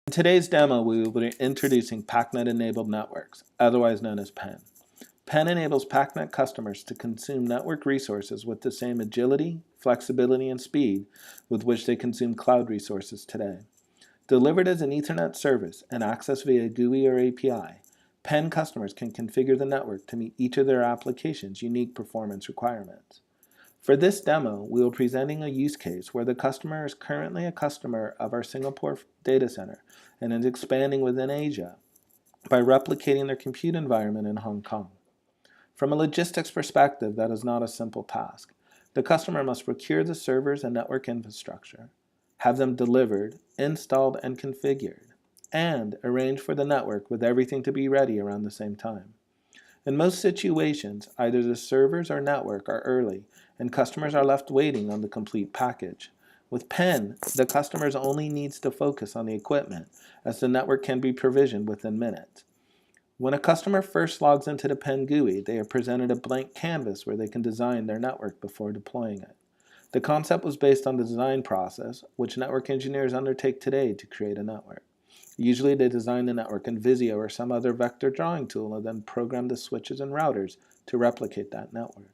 In today's demo, we will be introducing PACnet-enabled networks, otherwise known as PEN. PEN enables PACnet customers to consume network resources with the same agility, flexibility, and speed with which they consume cloud resources today. Delivered as an Ethernet service and accessed via GUI or API, PEN customers can configure the network to meet each of their application's unique performance requirements. For this demo, we will be presenting a use case where the customer is currently a customer of our Singapore data center and is expanding within Asia by replicating their compute environment in Hong Kong. From a logistics perspective, that is not a simple task. The customer must procure the servers and network infrastructure, have them delivered, installed, and configured, and arrange for the network with everything to be ready around the same time. In most situations, either the servers or network are early, and customers are left waiting on the complete package. With PEN, the customer only needs to focus on the equipment, as the network can be provisioned within minutes. When a customer first logs into the PEN GUI, they are presented a blank canvas where they can design their network before deploying it. The concept was based on the design process, which network engineers undertake today to create a network. Usually they design the network in Visio or some other vector drawing tool and then program the switches and routers to replicate that network.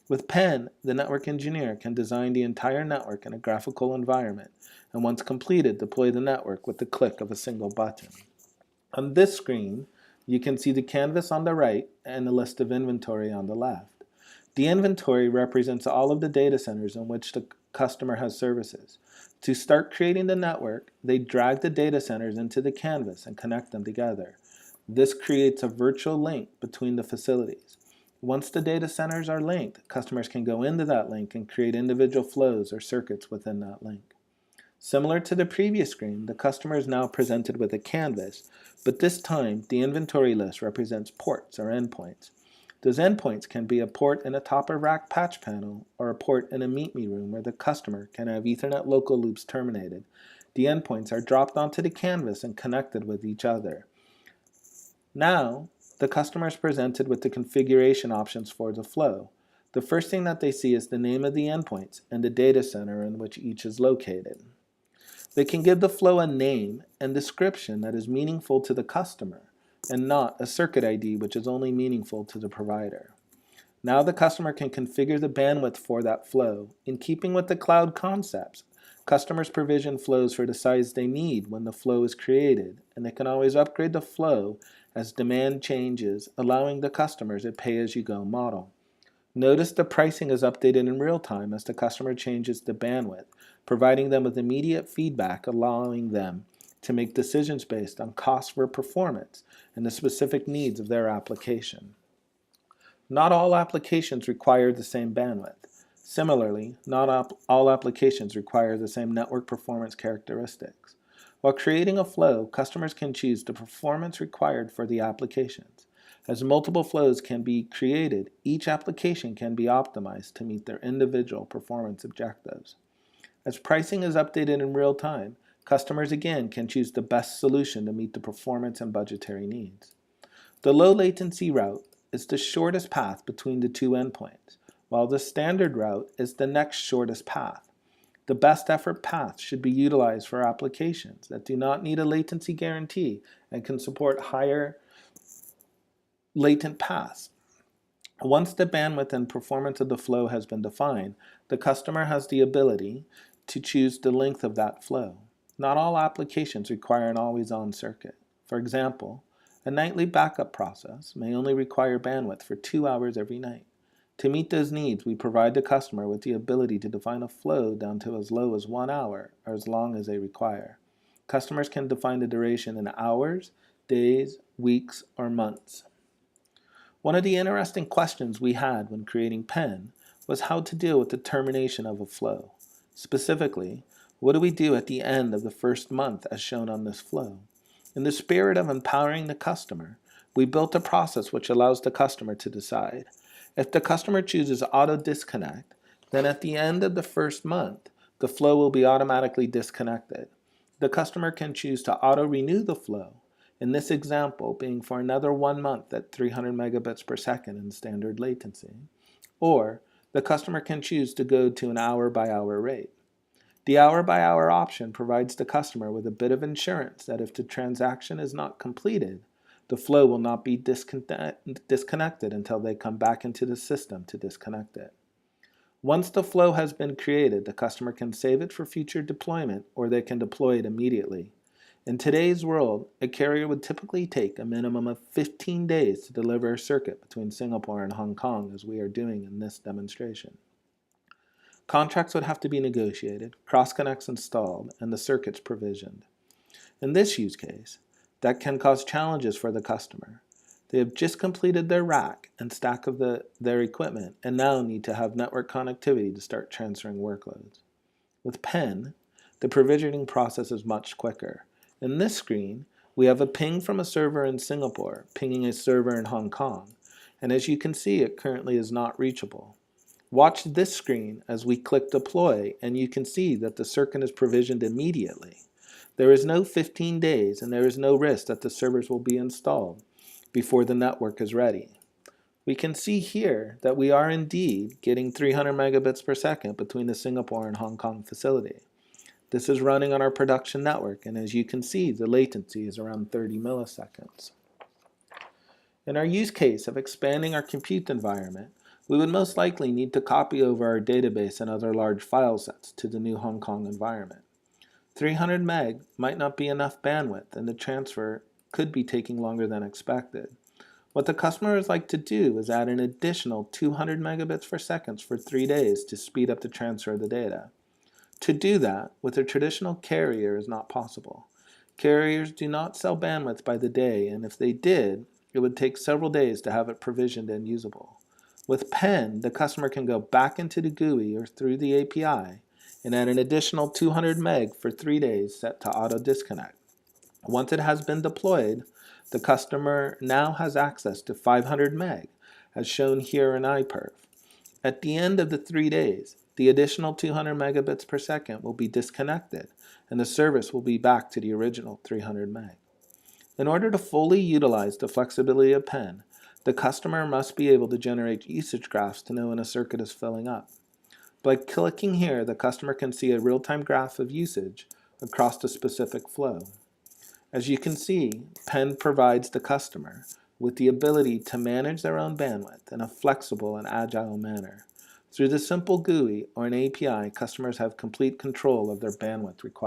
With PEN, the network engineer can design the entire network in a graphical environment, and once completed, deploy the network with the click of a single button. On this screen, you can see the canvas on the right and the list of inventory on the left. The inventory represents all of the data centers in which the customer has services. To start creating the network, they drag the data centers into the canvas and connect them together. This creates a virtual link between the facilities. Once the data centers are linked, customers can go into that link and create individual flows or circuits within that link. Similar to the previous screen, the customer is now presented with a canvas, but this time the inventory list represents ports or endpoints. Those endpoints can be a port in a top-of-rack patch panel or a port in a meet-me room where the customer can have Ethernet local loops terminated. The endpoints are dropped onto the canvas and connected with each other. Now, the customer is presented with the configuration options for the flow. The first thing that they see is the name of the endpoints and the data center in which each is located. They can give the flow a name and description that is meaningful to the customer, and not a circuit ID which is only meaningful to the provider. Now the customer can configure the bandwidth for that flow. In keeping with the cloud concepts, customers provision flows for the size they need when the flow is created, and they can always upgrade the flow as demand changes, allowing the customers a pay-as-you-go model. Notice the pricing is updated in real time as the customer changes the bandwidth, providing them with immediate feedback, allowing them to make decisions based on cost for performance and the specific needs of their application. Not all applications require the same bandwidth. Similarly, not all applications require the same network performance characteristics. While creating a flow, customers can choose the performance required for the applications. As multiple flows can be created, each application can be optimized to meet their individual performance objectives. As pricing is updated in real time, customers again can choose the best solution to meet the performance and budgetary needs. The low latency route is the shortest path between the two endpoints, while the standard route is the next shortest path. The best effort path should be utilized for applications that do not need a latency guarantee and can support higher latent paths. Once the bandwidth and performance of the flow has been defined, the customer has the ability to choose the length of that flow. Not all applications require an always-on circuit. For example, a nightly backup process may only require bandwidth for 2 hours every night. To meet those needs, we provide the customer with the ability to define a flow down to as low as 1 hour or as long as they require. Customers can define the duration in hours, days, weeks, or months. One of the interesting questions we had when creating PEN was how to deal with the termination of a flow. Specifically, what do we do at the end of the first month as shown on this flow? In the spirit of empowering the customer, we built a process which allows the customer to decide. If the customer chooses AutoDisconnect, then at the end of the first month, the flow will be automatically disconnected. The customer can choose to auto-renew the flow, in this example being for another 1 month at 300 megabits per second in standard latency, or the customer can choose to go to an hour-by-hour rate. The hour-by-hour option provides the customer with a bit of insurance that if the transaction is not completed, the flow will not be disconnected until they come back into the system to disconnect it. Once the flow has been created, the customer can save it for future deployment or they can deploy it immediately. In today's world, a carrier would typically take a minimum of 15 days to deliver a circuit between Singapore and Hong Kong, as we are doing in this demonstration. Contracts would have to be negotiated, cross-connects installed, and the circuits provisioned. In this use case, that can cause challenges for the customer. They have just completed their rack and stack of their equipment and now need to have network connectivity to start transferring workloads. With PEN, the provisioning process is much quicker. In this screen, we have a ping from a server in Singapore pinging a server in Hong Kong, and as you can see, it currently is not reachable. Watch this screen as we click deploy, and you can see that the circuit is provisioned immediately. There is no 15 days, and there is no risk that the servers will be installed before the network is ready. We can see here that we are indeed getting 300 megabits per second between the Singapore and Hong Kong facility. This is running on our production network, and as you can see, the latency is around 30 milliseconds. In our use case of expanding our compute environment, we would most likely need to copy over our database and other large file sets to the new Hong Kong environment. 300 meg might not be enough bandwidth, and the transfer could be taking longer than expected. What the customer would like to do is add an additional 200 megabits per second for 3 days to speed up the transfer of the data. To do that, with a traditional carrier is not possible. Carriers do not sell bandwidth by the day, and if they did, it would take several days to have it provisioned and usable. With PEN, the customer can go back into the GUI or through the API and add an additional 200 meg for 3 days set to AutoDisconnect. Once it has been deployed, the customer now has access to 500 meg, as shown here in iPerf. At the end of the 3 days, the additional 200 megabits per second will be disconnected, and the service will be back to the original 300 meg. In order to fully utilize the flexibility of PEN, the customer must be able to generate usage graphs to know when a circuit is filling up. By clicking here, the customer can see a real-time graph of usage across the specific flow. As you can see, PEN provides the customer with the ability to manage their own bandwidth in a flexible and agile manner. Through the simple GUI or an API, customers have complete control of their bandwidth requirements.